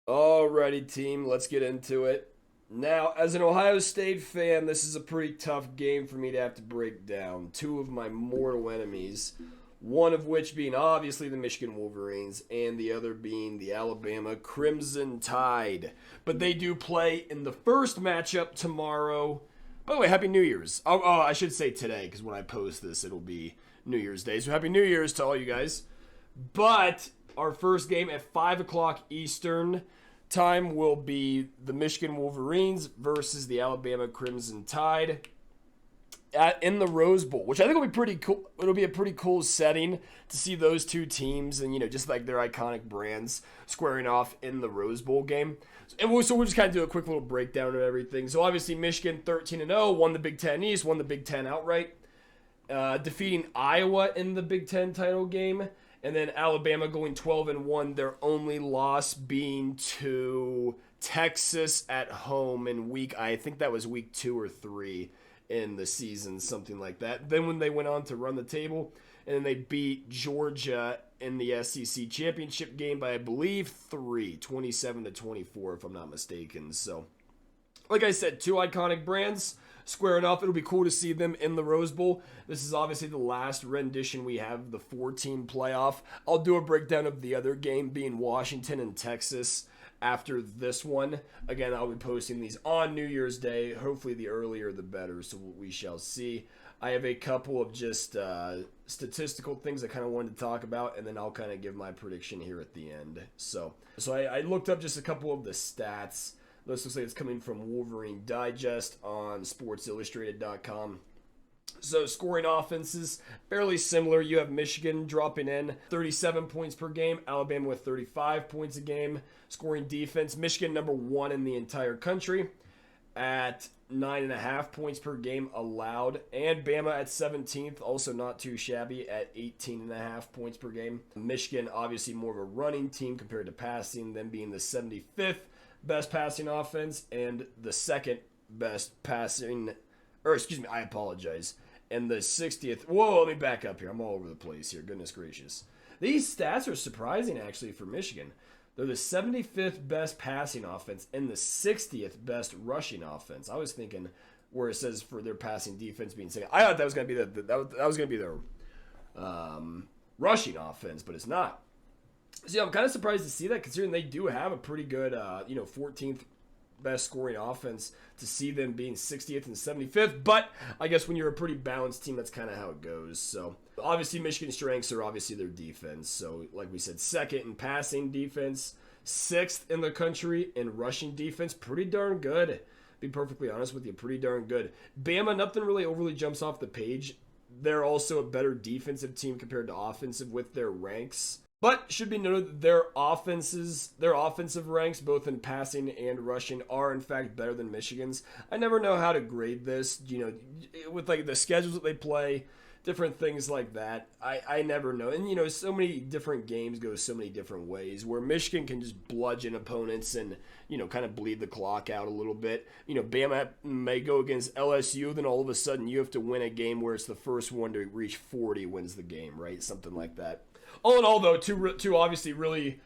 Alrighty, team, let's get into it. Now, as an Ohio State fan, this is a pretty tough game for me to have to break down. Two of my mortal enemies, one of which being obviously the Michigan Wolverines, and the other being the Alabama Crimson Tide. But they do play in the first matchup tomorrow. By the way, Happy New Year's. I should say today, because when I post this, it'll be New Year's Day. So Happy New Year's to all you guys. But our first game at 5 o'clock Eastern time will be the Michigan Wolverines versus the Alabama Crimson Tide in the Rose Bowl, which I think will be pretty cool. It'll be a pretty cool setting to see those two teams and, just like their iconic brands squaring off in the Rose Bowl game. So we'll just kind of do a quick little breakdown of everything. So obviously Michigan 13-0, won the Big Ten East, won the Big Ten outright, defeating Iowa in the Big Ten title game. And then Alabama going 12-1, their only loss being to Texas at home in I think that was week 2 or 3 in the season, something like that. Then when they went on to run the table, and then they beat Georgia in the SEC championship game by, I believe, 27-24, if I'm not mistaken. So, like I said, two iconic brands squaring off. It'll be cool to see them in the Rose Bowl. This is obviously the last rendition we have, the 4-team playoff. I'll do a breakdown of the other game being Washington and Texas after this one. Again, I'll be posting these on New Year's Day. Hopefully the earlier the better, so we shall see. I have a couple of just statistical things I kind of wanted to talk about, and then I'll kind of give my prediction here at the end. So I looked up just a couple of the stats. This looks like it's coming from Wolverine Digest on SportsIllustrated.com. So scoring offenses, fairly similar. You have Michigan dropping in 37 points per game, Alabama with 35 points a game. Scoring defense, Michigan number 1 in the entire country at 9.5 points per game allowed, and Bama at 17th, also not too shabby at 18.5 points per game. Michigan obviously more of a running team compared to passing, them being the 75th best passing offense and the second best passing, or excuse me, I apologize, and the 60th. Whoa, let me back up here. I'm all over the place here. Goodness gracious. These stats are surprising actually for Michigan. They're the 75th best passing offense and the 60th best rushing offense. I was thinking where it says for their passing defense being second. I thought that was going to be that was going to be their rushing offense, but it's not. So yeah, I'm kind of surprised to see that considering they do have a pretty good, 14th best scoring offense, to see them being 60th and 75th. But I guess when you're a pretty balanced team, that's kind of how it goes. So obviously Michigan's strengths are obviously their defense. So like we said, second in passing defense, 6th in the country in rushing defense. Pretty darn good. Be perfectly honest with you, pretty darn good. Bama, nothing really overly jumps off the page. They're also a better defensive team compared to offensive with their ranks. But should be noted that their offensive ranks, both in passing and rushing, are in fact better than Michigan's. I never know how to grade this, with like the schedules that they play, different things like that. I never know. And, so many different games go so many different ways where Michigan can just bludgeon opponents and, kind of bleed the clock out a little bit. Bama may go against LSU, then all of a sudden you have to win a game where it's the first one to reach 40 wins the game, right? Something like that. All in all, though, two obviously really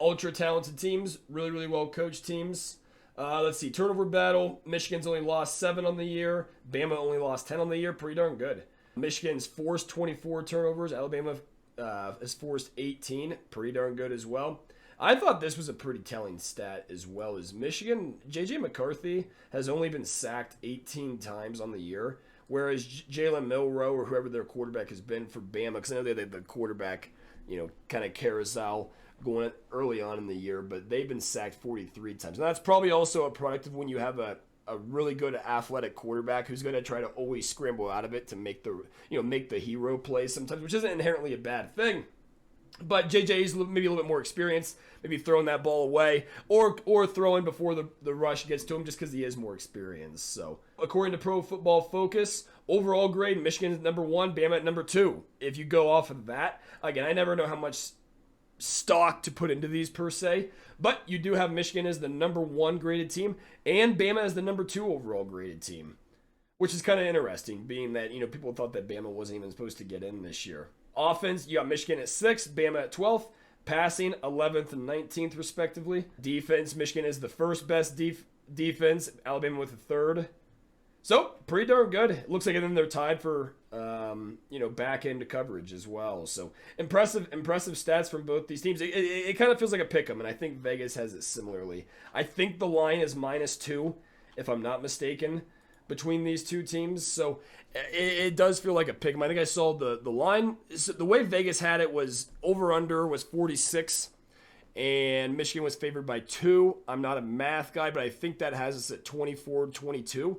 ultra talented teams, really, really well coached teams. Let's see, turnover battle. Michigan's only lost 7 on the year. Bama only lost 10 on the year. Pretty darn good. Michigan's forced 24 turnovers. Alabama has forced 18. Pretty darn good as well. I thought this was a pretty telling stat as well as Michigan. J.J. McCarthy has only been sacked 18 times on the year, whereas Jalen Milroe or whoever their quarterback has been for Bama, because I know they had the quarterback kind of carousel going early on in the year, but they've been sacked 43 times. And that's probably also a product of when you have a really good athletic quarterback who's going to try to always scramble out of it to make the hero play sometimes, which isn't inherently a bad thing. But JJ's maybe a little bit more experienced, maybe throwing that ball away or throwing before the rush gets to him just because he is more experienced. So according to Pro Football Focus, overall grade, Michigan is number 1, Bama at number 2. If you go off of that, again, I never know how much stock to put into these per se, but you do have Michigan as the number 1 graded team and Bama as the number 2 overall graded team, which is kind of interesting, being that, people thought that Bama wasn't even supposed to get in this year. Offense, you got Michigan at 6th, Bama at 12th. Passing, 11th and 19th, respectively. Defense, Michigan is the first best defense. Alabama with the third. So, pretty darn good. It looks like then they're tied for, back-end coverage as well. So, impressive stats from both these teams. It kind of feels like a pick 'em, and I think Vegas has it similarly. I think the line is -2, if I'm not mistaken, between these two teams. So, it does feel like a pick 'em. I think I saw the line. So the way Vegas had it was over-under was 46, and Michigan was favored by 2. I'm not a math guy, but I think that has us at 24-22.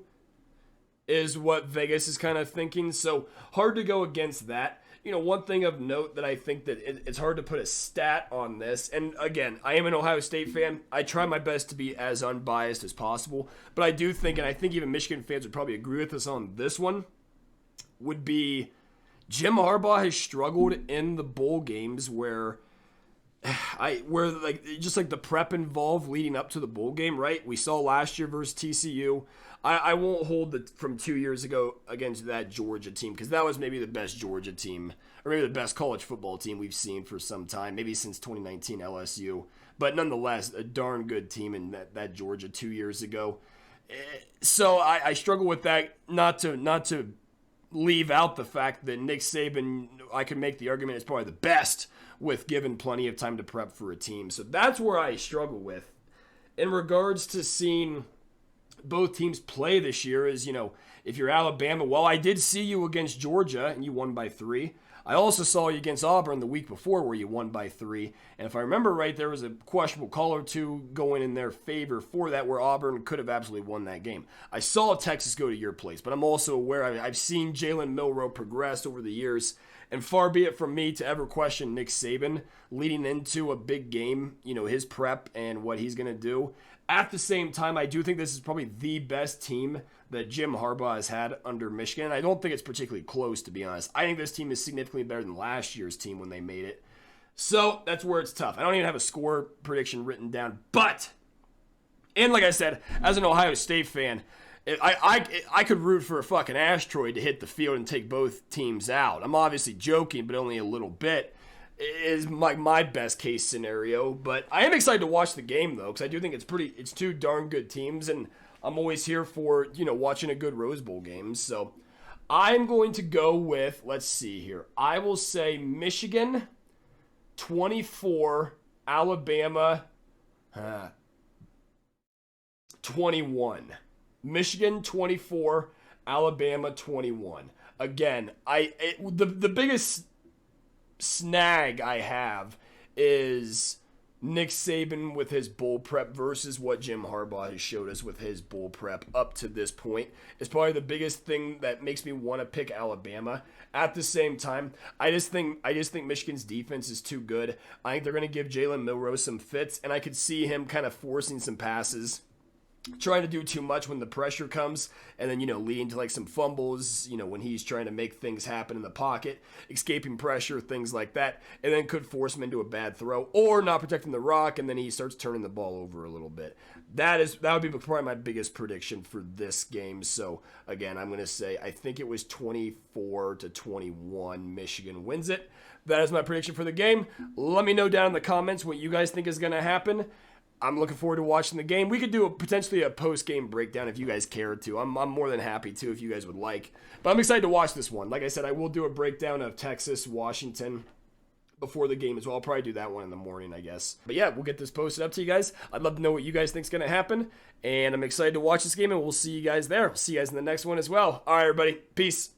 Is what Vegas is kind of thinking. So hard to go against that. One thing of note that I think that it's hard to put a stat on this. And again, I am an Ohio State fan. I try my best to be as unbiased as possible. But I do think, and I think even Michigan fans would probably agree with us on this one, would be Jim Harbaugh has struggled in the bowl games where the prep involved leading up to the bowl game, right? We saw last year versus TCU. I won't hold from 2 years ago against that Georgia team, because that was maybe the best Georgia team, or maybe the best college football team we've seen for some time, maybe since 2019 LSU. But nonetheless, a darn good team in that Georgia 2 years ago. So I struggle with that, not to leave out the fact that Nick Saban, I can make the argument, is probably the best with given plenty of time to prep for a team. So that's where I struggle with. In regards to seeing both teams play this year is, if you're Alabama, well, I did see you against Georgia and you won by 3. I also saw you against Auburn the week before where you won by 3. And if I remember right, there was a questionable call or two going in their favor for that where Auburn could have absolutely won that game. I saw Texas go to your place, but I'm also aware I've seen Jalen Milroe progress over the years. And far be it from me to ever question Nick Saban leading into a big game, his prep and what he's going to do. At the same time, I do think this is probably the best team that Jim Harbaugh has had under Michigan. I don't think it's particularly close, to be honest. I think this team is significantly better than last year's team when they made it. So that's where it's tough. I don't even have a score prediction written down. But, and like I said, as an Ohio State fan, I could root for a fucking asteroid to hit the field and take both teams out. I'm obviously joking, but only a little bit. Is my best case scenario, but I am excited to watch the game though, because I do think it's two darn good teams, and I'm always here for watching a good Rose Bowl game. So I'm going to go with, let's see here, I will say Michigan 24, Alabama 21. Michigan 24, Alabama 21. Again, the biggest snag I have is Nick Saban with his bowl prep versus what Jim Harbaugh has showed us with his bowl prep up to this point. Is probably the biggest thing that makes me want to pick Alabama. At the same time, I just think Michigan's defense is too good. I think they're going to give Jalen Milroe some fits, and I could see him kind of forcing some passes, trying to do too much when the pressure comes, and then, leading to like some fumbles, when he's trying to make things happen in the pocket, escaping pressure, things like that, and then could force him into a bad throw or not protecting the rock, and then he starts turning the ball over a little bit. That would be probably my biggest prediction for this game. So again, I'm going to say I think it was 24-21. Michigan wins it. That is my prediction for the game. Let me know down in the comments what you guys think is going to happen. I'm looking forward to watching the game. We could do potentially a post-game breakdown if you guys care to. I'm more than happy to if you guys would like. But I'm excited to watch this one. Like I said, I will do a breakdown of Texas, Washington before the game as well. I'll probably do that one in the morning, I guess. But yeah, we'll get this posted up to you guys. I'd love to know what you guys think is going to happen. And I'm excited to watch this game, and we'll see you guys there. See you guys in the next one as well. All right, everybody. Peace.